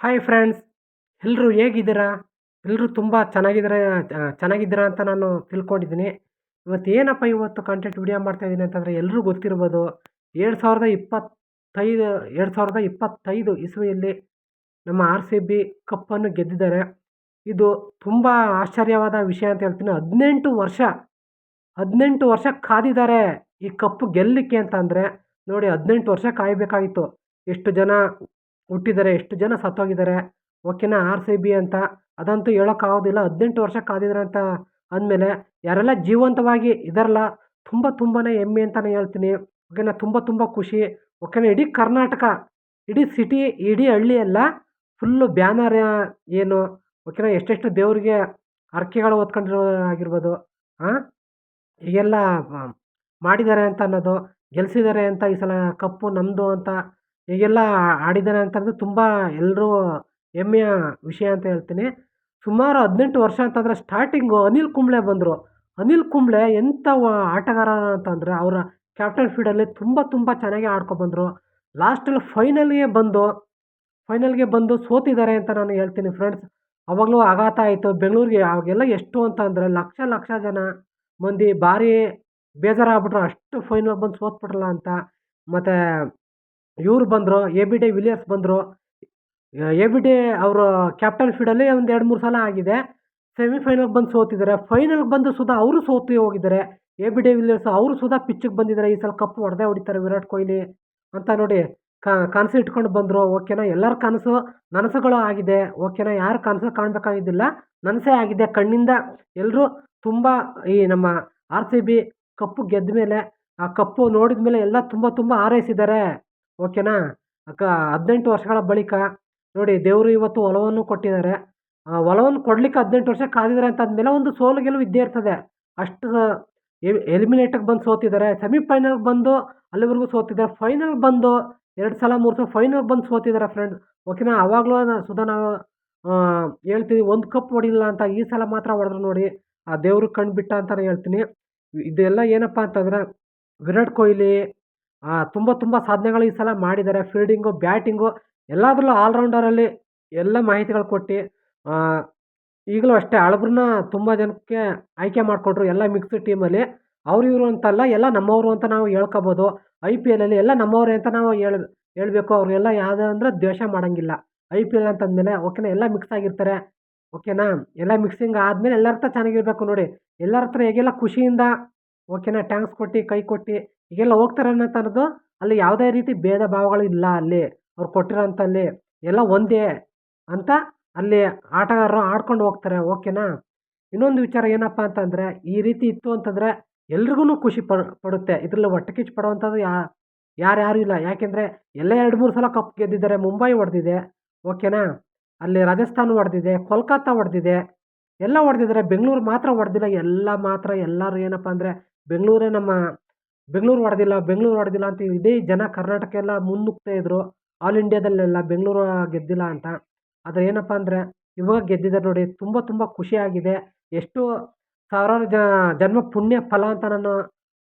Hi friends, ಎಲ್ಲರೂ ಹೇಗಿದ್ದೀರಾ? ಎಲ್ಲರೂ ತುಂಬ ಚೆನ್ನಾಗಿದ್ದೀರಾ ಅಂತ ನಾನು ತಿಳ್ಕೊಂಡಿದ್ದೀನಿ. ಇವತ್ತು ಕಂಟೆಂಟ್ ವಿಡಿಯೋ ಮಾಡ್ತಾಯಿದ್ದೀನಿ ಅಂತಂದರೆ ಎಲ್ರಿಗೂ ಗೊತ್ತಿರ್ಬೋದು. 2025 2025 ಇಸವಿಯಲ್ಲಿ ನಮ್ಮ RCB ಕಪ್ಪನ್ನು ಗೆದ್ದಿದ್ದಾರೆ. ಇದು ತುಂಬ ಆಶ್ಚರ್ಯವಾದ ವಿಷಯ ಅಂತ ಹೇಳ್ತೀನಿ. 18 ವರ್ಷ ಕಾದಿದ್ದಾರೆ ಈ ಕಪ್ಪು ಗೆಲ್ಲಲಿಕ್ಕೆ ಅಂತಂದರೆ. ನೋಡಿ, 18 ವರ್ಷ ಕಾಯಬೇಕಾಗಿತ್ತು. ಎಷ್ಟು ಜನ ಹುಟ್ಟಿದ್ದಾರೆ, ಎಷ್ಟು ಜನ ಸತ್ತೋಗಿದ್ದಾರೆ. ಓಕೆನಾ, RCB ಅಂತ ಅದಂತೂ ಹೇಳೋಕ್ಕಾಗೋದಿಲ್ಲ. 18 ವರ್ಷ ಕಾದಿದ್ದಾರೆ ಅಂತ ಅಂದಮೇಲೆ ಯಾರೆಲ್ಲ ಜೀವಂತವಾಗಿ ಇದ್ದಾರಲ್ಲ, ತುಂಬಾ ಹೆಮ್ಮೆ ಅಂತಲೇ ಹೇಳ್ತೀನಿ. ಓಕೆನಾ, ತುಂಬ ಖುಷಿ. ಓಕೆನಾ, ಇಡೀ ಕರ್ನಾಟಕ, ಇಡೀ ಸಿಟಿ, ಇಡೀ ಹಳ್ಳಿ ಎಲ್ಲ ಫುಲ್ಲು ಬ್ಯಾನರ್ ಏನು, ಓಕೆನಾ, ಎಷ್ಟೆಷ್ಟು ದೇವರಿಗೆ ಹರಕೆಗಳು ಹೊತ್ಕೊಂಡಿರೋ ಆಗಿರ್ಬೋದು. ಹಾಂ, ಹೀಗೆಲ್ಲ ಮಾಡಿದ್ದಾರೆ ಅಂತ ಅನ್ನೋದು, ಗೆಲ್ಸಿದ್ದಾರೆ ಅಂತ, ಈ ಸಲ ಕಪ್ಪು ನಮ್ಮದು ಅಂತ ಹೀಗೆಲ್ಲ ಆಡಿದ್ದಾರೆ ಅಂತಂದರೆ ತುಂಬ ಎಲ್ಲರೂ ಹೆಮ್ಮೆಯ ವಿಷಯ ಅಂತ ಹೇಳ್ತೀನಿ. ಸುಮಾರು 18 ವರ್ಷ ಅಂತಂದರೆ ಸ್ಟಾರ್ಟಿಂಗು ಅನಿಲ್ ಕುಂಬ್ಳೆ ಬಂದರು. ಅನಿಲ್ ಕುಂಬ್ಳೆ ಎಂಥ ಆಟಗಾರ ಅಂತಂದರೆ ಅವರ ಕ್ಯಾಪ್ಟನ್ ಫೀಲ್ಡಲ್ಲಿ ತುಂಬ ಚೆನ್ನಾಗಿ ಆಡ್ಕೊಬಂದರು. ಲಾಸ್ಟಲ್ಲಿ ಫೈನಲ್ಗೆ ಬಂದು ಸೋತಿದ್ದಾರೆ ಅಂತ ನಾನು ಹೇಳ್ತೀನಿ ಫ್ರೆಂಡ್ಸ್. ಅವಾಗಲೂ ಆಘಾತ ಆಯಿತು ಬೆಂಗಳೂರಿಗೆ. ಅವಾಗೆಲ್ಲ ಎಷ್ಟು ಅಂತ ಅಂದರೆ ಲಕ್ಷ ಜನ ಮಂದಿ ಭಾರಿ ಬೇಜಾರಾಗ್ಬಿಟ್ರು, ಅಷ್ಟು ಫೈನಲ್ ಬಂದು ಸೋತ್ಬಿಟ್ರಲ್ಲ ಅಂತ. ಮತ್ತು ಇವ್ರು ಬಂದರು, ಎ ಬಿ ಡಿ ವಿಲಿಯರ್ಸ್ ಬಂದರು. ಎ ಬಿ ಡಿ ಅವರು ಕ್ಯಾಪ್ಟನ್ ಫೀಲ್ಡಲ್ಲಿ ಒಂದು 2-3 ಸಲ ಆಗಿದೆ. ಸೆಮಿಫೈನಲ್ಗೆ ಬಂದು ಸೋತಿದ್ದಾರೆ. ಫೈನಲ್ಗೆ ಬಂದು ಸುಧಾ ಅವರು ಸೋತು ಹೋಗಿದ್ದಾರೆ. ಎ ಬಿ ಡಿ ವಿಲಿಯರ್ಸ್ ಅವರು ಸುಧಾ ಪಿಚ್ಚಿಗೆ ಬಂದಿದ್ದಾರೆ. ಈ ಸಲ ಕಪ್ಪು ಹೊಡಿತಾರೆ ವಿರಾಟ್ ಕೊಹ್ಲಿ ಅಂತ ನೋಡಿ ಕನಸು ಇಟ್ಕೊಂಡು ಬಂದರು. ಓಕೆನಾ, ಎಲ್ಲರ ನನಸುಗಳು ಆಗಿದೆ. ಓಕೆನಾ, ಯಾರು ಕನಸು ಕಾಣಬೇಕಾಗಿದ್ದಿಲ್ಲ, ನನಸೇ ಆಗಿದೆ. ಕಣ್ಣಿಂದ ಎಲ್ಲರೂ ತುಂಬ ಈ ನಮ್ಮ RCB ಕಪ್ಪು ಗೆದ್ದ ಮೇಲೆ, ಆ ಕಪ್ಪು ನೋಡಿದ ಮೇಲೆ ಎಲ್ಲ ತುಂಬ ಹಾರೈಸಿದ್ದಾರೆ. ಓಕೆನಾ, 18 ವರ್ಷಗಳ ಬಳಿಕ ನೋಡಿ ದೇವರು ಇವತ್ತು ಒಲವನ್ನು ಕೊಟ್ಟಿದ್ದಾರೆ. ಒಲವನ್ನು ಕೊಡಲಿಕ್ಕೆ 18 ವರ್ಷ ಕಾದಿದ್ದಾರೆ ಅಂತ ಅಂದಮೇಲೆ ಒಂದು ಸೋಲು ಗೆಲುವು ಇದ್ದೇ ಇರ್ತದೆ. ಅಷ್ಟು ಎಲಿಮಿನೇಟಿಗೆ ಬಂದು ಸೋತಿದ್ದಾರೆ. ಸೆಮಿಫೈನಲ್ಗೆ ಬಂದು ಅಲ್ಲಿವರೆಗೂ ಸೋತಿದ್ದಾರೆ. ಫೈನಲ್ಗೆ ಬಂದು 2 ಸಲ 3 ಸಲ ಫೈನಲ್ಗೆ ಬಂದು ಸೋತಿದ್ದಾರೆ ಫ್ರೆಂಡ್ಸ್. ಓಕೆನಾ, ಆವಾಗಲೂ ಸುಧಾ ನಾವು ಹೇಳ್ತೀವಿ ಒಂದು ಕಪ್ ಹೊಡಿಲಿಲ್ಲ ಅಂತ. ಈ ಸಲ ಮಾತ್ರ ಹೊಡೆದ್ರು ನೋಡಿ, ಆ ದೇವ್ರು ಕಣ್ಣು ಬಿಟ್ಟ ಅಂತಲೇ ಹೇಳ್ತೀನಿ. ಇದೆಲ್ಲ ಏನಪ್ಪ ಅಂತಂದರೆ ವಿರಾಟ್ ಕೊಹ್ಲಿ ತುಂಬ ಸಾಧನೆಗಳು ಈ ಸಲ ಮಾಡಿದ್ದಾರೆ. ಫೀಲ್ಡಿಂಗು, ಬ್ಯಾಟಿಂಗು ಎಲ್ಲದರಲ್ಲೂ ಆಲ್ರೌಂಡರಲ್ಲಿ ಎಲ್ಲ ಮಾಹಿತಿಗಳು ಕೊಟ್ಟು ಈಗಲೂ ಅಷ್ಟೇ ಹಳಬ್ರನ್ನ ತುಂಬ ಜನಕ್ಕೆ ಆಯ್ಕೆ ಮಾಡಿಕೊಟ್ರು ಎಲ್ಲ ಮಿಕ್ಸ್ಡ್ ಟೀಮಲ್ಲಿ. ಅವ್ರು ಇವರು ಅಂತಲ್ಲ, ಎಲ್ಲ ನಮ್ಮವರು ಅಂತ ನಾವು ಹೇಳ್ಕೊಬೋದು. IPL ಅಲ್ಲಿ ಎಲ್ಲ ನಮ್ಮವರೇ ಅಂತ ನಾವು ಹೇಳಬೇಕು. ಅವ್ರಿಗೆಲ್ಲ ಯಾವುದೇ ಅಂದರೆ ದ್ವೇಷ ಮಾಡೋಂಗಿಲ್ಲ. IPL ಅಂತಂದಮೇಲೆ ಓಕೆನಾ, ಎಲ್ಲ ಮಿಕ್ಸ್ ಆಗಿರ್ತಾರೆ. ಓಕೆನಾ, ಎಲ್ಲ ಮಿಕ್ಸಿಂಗ್ ಆದಮೇಲೆ ಎಲ್ಲರ ಹತ್ರ ಚೆನ್ನಾಗಿರಬೇಕು ನೋಡಿ. ಎಲ್ಲರ ಹತ್ರ ಹೇಗೆಲ್ಲ ಖುಷಿಯಿಂದ ಓಕೆನಾ ಟ್ಯಾಂಕ್ಸ್ ಕೊಟ್ಟು ಕೈ ಕೊಟ್ಟು ಹೀಗೆಲ್ಲ ಹೋಗ್ತಾರೆ ಅನ್ನೋಂಥದ್ದು. ಅಲ್ಲಿ ಯಾವುದೇ ರೀತಿ ಭೇದ ಭಾವಗಳು ಇಲ್ಲ. ಅಲ್ಲಿ ಅವ್ರು ಕೊಟ್ಟಿರೋಂಥಲ್ಲಿ ಎಲ್ಲ ಒಂದೇ ಅಂತ ಅಲ್ಲಿ ಆಟಗಾರರು ಆಡ್ಕೊಂಡು ಹೋಗ್ತಾರೆ. ಓಕೆನಾ, ಇನ್ನೊಂದು ವಿಚಾರ ಏನಪ್ಪ ಅಂತಂದರೆ ಈ ರೀತಿ ಇತ್ತು ಅಂತಂದರೆ ಎಲ್ರಿಗೂ ಖುಷಿ ಪಡುತ್ತೆ. ಇದರಲ್ಲಿ ಹೊಟ್ಟೆ ಕಿಚ್ಚು ಪಡುವಂಥದ್ದು ಯಾರ್ಯಾರು ಇಲ್ಲ. ಯಾಕೆಂದರೆ ಎಲ್ಲ 2-3 ಸಲ ಕಪ್ ಗೆದ್ದಿದ್ದಾರೆ. ಮುಂಬೈ ಹೊಡೆದಿದೆ. ಓಕೆನಾ, ಅಲ್ಲಿ ರಾಜಸ್ಥಾನ ಹೊಡೆದಿದೆ, ಕೋಲ್ಕತ್ತಾ ಹೊಡೆದಿದೆ, ಎಲ್ಲ ಹೊಡೆದಿದ್ದಾರೆ. ಬೆಂಗಳೂರು ಮಾತ್ರ ಹೊಡೆದಿಲ್ಲ. ಎಲ್ಲರೂ ಏನಪ್ಪ ಅಂದರೆ ಬೆಂಗಳೂರು ಹೊಡೆದಿಲ್ಲ ಅಂತ ಇಡೀ ಜನ ಕರ್ನಾಟಕ ಎಲ್ಲ ಮುನ್ನುಗ್ತಾ ಇದ್ರು. ಆಲ್ ಇಂಡಿಯಾದಲ್ಲೆಲ್ಲ ಬೆಂಗಳೂರು ಗೆದ್ದಿಲ್ಲ ಅಂತ. ಆದರೆ ಏನಪ್ಪ ಅಂದರೆ ಇವಾಗ ಗೆದ್ದಿದ್ದಾರೆ ನೋಡಿ, ತುಂಬ ಖುಷಿಯಾಗಿದೆ. ಎಷ್ಟು ಸಾವಿರಾರು ಜನ್ಮ ಪುಣ್ಯ ಫಲ ಅಂತ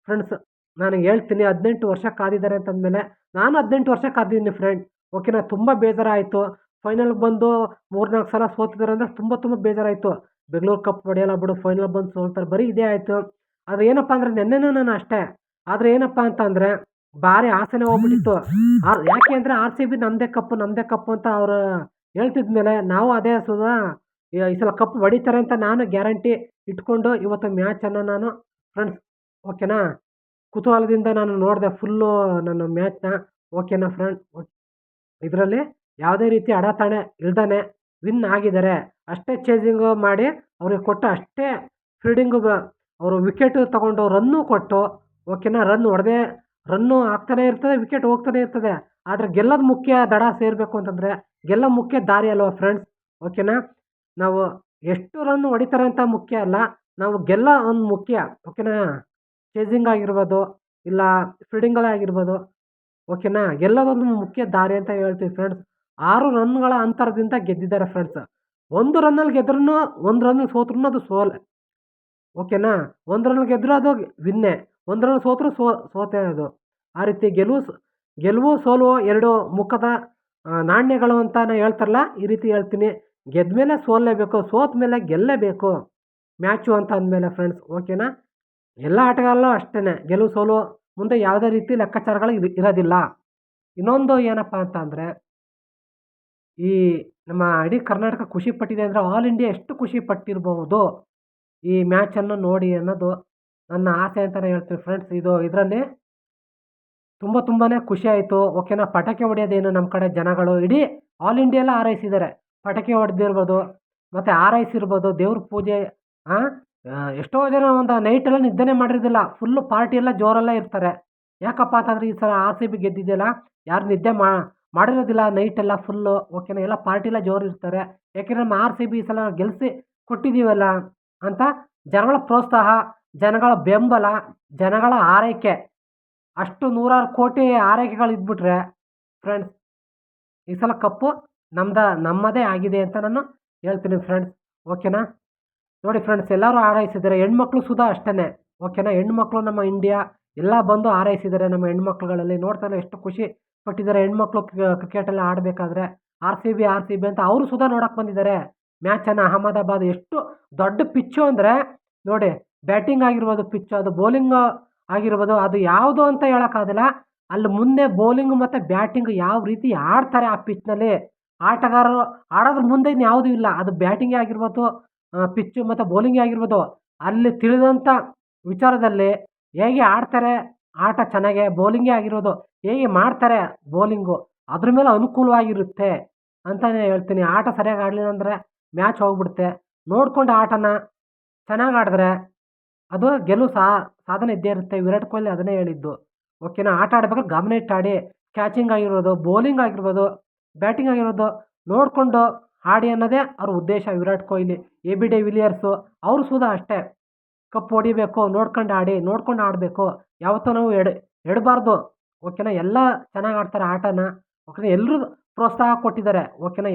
ನಾನು ಹೇಳ್ತೀನಿ. 18 ವರ್ಷ ಕಾದಿದ್ದಾರೆ ಅಂತಂದಮೇಲೆ ನಾನು 18 ವರ್ಷ ಕಾದಿದ್ದೀನಿ ಫ್ರೆಂಡ್. ಓಕೆನಾ, ತುಂಬ ಬೇಜಾರಾಯಿತು. ಫೈನಲ್ಗೆ ಬಂದು 3-4 ಸಲ ಸೋತಿದ್ದಾರೆ ಅಂದರೆ ತುಂಬ ಬೇಜಾರಾಯಿತು. ಬೆಂಗಳೂರು ಕಪ್ ಹೊಡೆಯಲ್ಲ ಬಿಡು, ಫೈನಲ್ ಬಂದು ಸೋಲ್ತಾರೆ, ಬರೀ ಇದೇ ಆಯಿತು. ಆದರೆ ಏನಪ್ಪ ಅಂದರೆ ನೆನ್ನೆನೂ ನಾನು ಅಷ್ಟೇ. ಆದರೆ ಏನಪ್ಪ ಅಂತಂದರೆ ಭಾರಿ ಆಸೆನೇ ಹೋಗ್ಬಿಟ್ಟಿತ್ತು. ಯಾಕೆ ಅಂದರೆ RCB ನಮ್ಮದೇ ಕಪ್ಪು ಅಂತ ಅವರು ಹೇಳ್ತಿದ್ಮೇಲೆ ನಾವು ಅದೇ ಸುಧಾ ಈ ಸಲ ಕಪ್ ಹೊಡಿತಾರೆ ಅಂತ ನಾನು ಗ್ಯಾರಂಟಿ ಇಟ್ಕೊಂಡು ಇವತ್ತು ಮ್ಯಾಚನ್ನು ನಾನು ಫ್ರೆಂಡ್ಸ್ ಓಕೆನಾ ಕುತೂಹಲದಿಂದ ನಾನು ನೋಡಿದೆ ಫುಲ್ಲು ನನ್ನ ಮ್ಯಾಚ್ನ. ಓಕೆನಾ ಫ್ರೆಂಡ್, ಇದರಲ್ಲಿ ಯಾವುದೇ ರೀತಿ ಅಡೆತಡೆ ಇಲ್ದೇ ವಿನ್ ಆಗಿದ್ದಾರೆ. ಅಷ್ಟೇ ಚೇಸಿಂಗು ಮಾಡಿ ಅವ್ರಿಗೆ ಕೊಟ್ಟು ಅಷ್ಟೇ ಫೀಲ್ಡಿಂಗು ಅವರು ವಿಕೆಟು ತಗೊಂಡು ರನ್ನು ಕೊಟ್ಟು ಓಕೆನಾ, ರನ್ನು ಆಗ್ತಾನೆ ಇರ್ತದೆ, ವಿಕೆಟ್ ಹೋಗ್ತಾನೆ ಇರ್ತದೆ. ಆದರೆ ಗೆಲ್ಲೋದು ಮುಖ್ಯ. ದಡ ಸೇರಬೇಕು ಅಂತಂದರೆ ಗೆಲ್ಲೋ ಮುಖ್ಯ ದಾರಿ ಅಲ್ವಾ ಫ್ರೆಂಡ್ಸ್. ಓಕೆನಾ, ನಾವು ಎಷ್ಟು ರನ್ ಹೊಡಿತಾರೆ ಅಂತ ಮುಖ್ಯ ಅಲ್ಲ, ನಾವು ಗೆಲ್ಲೋ ಒಂದು ಮುಖ್ಯ. ಓಕೆನಾ, ಚೇಸಿಂಗ್ ಆಗಿರ್ಬೋದು, ಇಲ್ಲ ಫೀಲ್ಡಿಂಗಲ್ಲೇ ಆಗಿರ್ಬೋದು. ಓಕೆನಾ, ಗೆಲ್ಲೋದೊಂದು ಮುಖ್ಯ ದಾರಿ ಅಂತ ಹೇಳ್ತೀವಿ ಫ್ರೆಂಡ್ಸ್. 6 ರನ್ಗಳ ಅಂತರದಿಂದ ಗೆದ್ದಿದ್ದಾರೆ ಫ್ರೆಂಡ್ಸ್. 1 ರನ್ನಲ್ಲಿ ಗೆದ್ರೂ, 1 ರನ್ನಲ್ಲಿ ಸೋತ್ರೂ ಅದು ಸೋಲೆ. ಓಕೆನಾ, 1 ರನ್ನಲ್ಲಿ ಗೆದ್ದರೂ ಅದು ವಿನ್ನೇ, 1 ರನ್ನಲ್ಲಿ ಸೋತರೂ ಸೋತೆ ಅದು. ಆ ರೀತಿ ಗೆಲುವು ಸೋಲು 2 ಮುಖದ ನಾಣ್ಯಗಳು ಅಂತಾನೆ ಹೇಳ್ತಾರಲ್ಲ, ಈ ರೀತಿ ಹೇಳ್ತೀನಿ. ಗೆದ್ಮೇಲೆ ಸೋಲ್ಲೇಬೇಕು, ಸೋತ ಮೇಲೆ ಗೆಲ್ಲೇಬೇಕು ಮ್ಯಾಚು ಅಂತ ಅಂದಮೇಲೆ ಫ್ರೆಂಡ್ಸ್, ಓಕೆನಾ? ಎಲ್ಲ ಆಟಗಾರರಲ್ಲೂ ಅಷ್ಟೇನೆ, ಗೆಲುವು ಸೋಲು ಮುಂದೆ ಯಾವುದೇ ರೀತಿ ಲೆಕ್ಕಾಚಾರಗಳು ಇರೋದಿಲ್ಲ. ಇನ್ನೊಂದು ಏನಪ್ಪ ಅಂತ ಅಂದರೆ, ಈ ನಮ್ಮ ಇಡೀ ಕರ್ನಾಟಕ ಖುಷಿ ಪಟ್ಟಿದೆ ಅಂದರೆ ಆಲ್ ಇಂಡಿಯಾ ಎಷ್ಟು ಖುಷಿ ಪಟ್ಟಿರಬಹುದು ಈ ಮ್ಯಾಚನ್ನು ನೋಡಿ ಅನ್ನೋದು ನನ್ನ ಆಸೆ ಅಂತಲೇ ಹೇಳ್ತೀನಿ ಫ್ರೆಂಡ್ಸ್. ಇದರಲ್ಲಿ ತುಂಬಾನೇ ಖುಷಿ ಆಯಿತು. ಓಕೆನಾ? ಪಟಾಕಿ ಹೊಡೆಯೋದೇನು ನಮ್ಮ ಕಡೆ ಜನಗಳು ಇಡೀ ಆಲ್ ಇಂಡಿಯಾ ಎಲ್ಲ ಹಾರೈಸಿದ್ದಾರೆ. ಪಟಾಕಿ ಹೊಡೆದಿರ್ಬೋದು, ಮತ್ತು ಹಾರೈಸಿರ್ಬೋದು, ದೇವ್ರ ಪೂಜೆ ಆ, ಎಷ್ಟೋ ಜನ ಒಂದು ನೈಟೆಲ್ಲ ನಿದ್ದೆನೇ ಮಾಡಿರೋದಿಲ್ಲ. ಫುಲ್ಲು ಪಾರ್ಟಿ ಎಲ್ಲ ಜೋರಲ್ಲೇ ಇರ್ತಾರೆ. ಯಾಕಪ್ಪ ಅಂತಂದ್ರೆ ಈ ಸಲ RCB ಗೆದ್ದಿದೆಯಲ್ಲ, ಯಾರು ನಿದ್ದೆ ಮಾಡಿರೋದಿಲ್ಲ ನೈಟೆಲ್ಲ ಫುಲ್ಲು. ಓಕೆನಾ? ಎಲ್ಲ ಪಾರ್ಟಿ ಎಲ್ಲ ಜೋರು ಇರ್ತಾರೆ. ಯಾಕೆಂದ್ರೆ ನಮ್ಮ RCB ಈ ಸಲ ಗೆಲ್ಲಿಸಿ ಕೊಟ್ಟಿದ್ದೀವಲ್ಲ ಅಂತ ಜನಗಳ ಪ್ರೋತ್ಸಾಹ, ಜನಗಳ ಬೆಂಬಲ, ಜನಗಳ ಹಾರೈಕೆ, ಅಷ್ಟು ನೂರಾರು ಕೋಟಿ ಆರೈಕೆಗಳು ಇದ್ಬಿಟ್ರೆ ಫ್ರೆಂಡ್ಸ್, ಈ ಸಲ ಕಪ್ಪು ನಮ್ಮದೇ ಆಗಿದೆ ಅಂತ ನಾನು ಹೇಳ್ತೀನಿ ಫ್ರೆಂಡ್ಸ್. ಓಕೆನಾ? ನೋಡಿ ಫ್ರೆಂಡ್ಸ್, ಎಲ್ಲರೂ ಹಾರೈಸಿದ್ದಾರೆ. ಹೆಣ್ಮಕ್ಳು ಸುಧಾ ಅಷ್ಟೇ. ಓಕೆನಾ? ಹೆಣ್ಮಕ್ಳು ನಮ್ಮ ಇಂಡಿಯಾ ಎಲ್ಲ ಬಂದು ಹಾರೈಸಿದ್ದಾರೆ. ನಮ್ಮ ಹೆಣ್ಮಕ್ಳುಗಳಲ್ಲಿ ನೋಡ್ತಾರೆ ಎಷ್ಟು ಖುಷಿ ಪಟ್ಟಿದ್ದಾರೆ ಹೆಣ್ಮಕ್ಳು ಕ್ರಿಕೆಟೆಲ್ಲ ಆಡಬೇಕಾದ್ರೆ. RCB ಅಂತ ಅವರು ಸುಧಾ ನೋಡಕ್ಕೆ ಬಂದಿದ್ದಾರೆ ಮ್ಯಾಚನ್ನು. ಅಹಮದಾಬಾದ್ ಎಷ್ಟು ದೊಡ್ಡ ಪಿಚ್ಚು ಅಂದರೆ ನೋಡಿ, ಬ್ಯಾಟಿಂಗ್ ಆಗಿರ್ಬೋದು ಪಿಚ್ಚು, ಅದು ಬೌಲಿಂಗ್ ಆಗಿರ್ಬೋದು, ಅದು ಯಾವುದು ಅಂತ ಹೇಳೋಕ್ಕಾಗಲ್ಲ. ಅಲ್ಲಿ ಮುಂದೆ ಬೌಲಿಂಗು ಮತ್ತು ಬ್ಯಾಟಿಂಗ್ ಯಾವ ರೀತಿ ಆಡ್ತಾರೆ ಆ ಪಿಚ್ನಲ್ಲಿ, ಆಟಗಾರರು ಆಡೋದ್ರ ಮುಂದೆ ಇನ್ಯಾವುದೂ ಇಲ್ಲ. ಅದು ಬ್ಯಾಟಿಂಗೇ ಆಗಿರ್ಬೋದು, ಪಿಚ್ಚು ಮತ್ತು ಬೌಲಿಂಗೇ ಆಗಿರ್ಬೋದು, ಅಲ್ಲಿ ತಿಳಿದಂಥ ವಿಚಾರದಲ್ಲಿ ಹೇಗೆ ಆಡ್ತಾರೆ ಆಟ ಚೆನ್ನಾಗೆ, ಬೌಲಿಂಗೇ ಆಗಿರೋದು ಹೇಗೆ ಮಾಡ್ತಾರೆ ಬೌಲಿಂಗು, ಅದ್ರ ಮೇಲೆ ಅನುಕೂಲವಾಗಿರುತ್ತೆ ಅಂತಲೇ ಹೇಳ್ತೀನಿ. ಆಟ ಸರಿಯಾಗಿ ಆಡಲಿಲ್ಲ ಅಂದರೆ ಮ್ಯಾಚ್ ಹೋಗ್ಬಿಡುತ್ತೆ. ನೋಡ್ಕೊಂಡು ಆಟನ ಚೆನ್ನಾಗಿ ಆಡಿದ್ರೆ ಅದು ಗೆಲುವು ಸಾಧನೆ ಇದ್ದೇ ಇರುತ್ತೆ. ವಿರಾಟ್ ಕೊಹ್ಲಿ ಅದನ್ನೇ ಹೇಳಿದ್ದು. ಓಕೆನಾ? ಆಟ ಆಡ್ಬೇಕಾದ್ರೆ ಗಮನ ಇಟ್ಟು ಆಡಿ. ಕ್ಯಾಚಿಂಗ್ ಆಗಿರ್ಬೋದು, ಬೌಲಿಂಗ್ ಆಗಿರ್ಬೋದು, ಬ್ಯಾಟಿಂಗ್ ಆಗಿರೋದು ನೋಡಿಕೊಂಡು ಆಡಿ ಅನ್ನೋದೇ ಅವ್ರ ಉದ್ದೇಶ. Virat Kohli, AB de Villiers ಅವರು ಸುಧಾ ಅಷ್ಟೇ. ಕಪ್ ಹೊಡಿಬೇಕು, ನೋಡ್ಕೊಂಡು ಆಡಿ, ನೋಡ್ಕೊಂಡು ಆಡಬೇಕು. ಯಾವತ್ತೂ ನಾವು ಎಡಬಾರ್ದು. ಓಕೆನಾ? ಎಲ್ಲ ಚೆನ್ನಾಗಿ ಆಡ್ತಾರೆ ಆಟನ. ಓಕೆನಾ? ಎಲ್ಲರೂ ಪ್ರೋತ್ಸಾಹ ಕೊಟ್ಟಿದ್ದಾರೆ. ಓಕೆನಾ?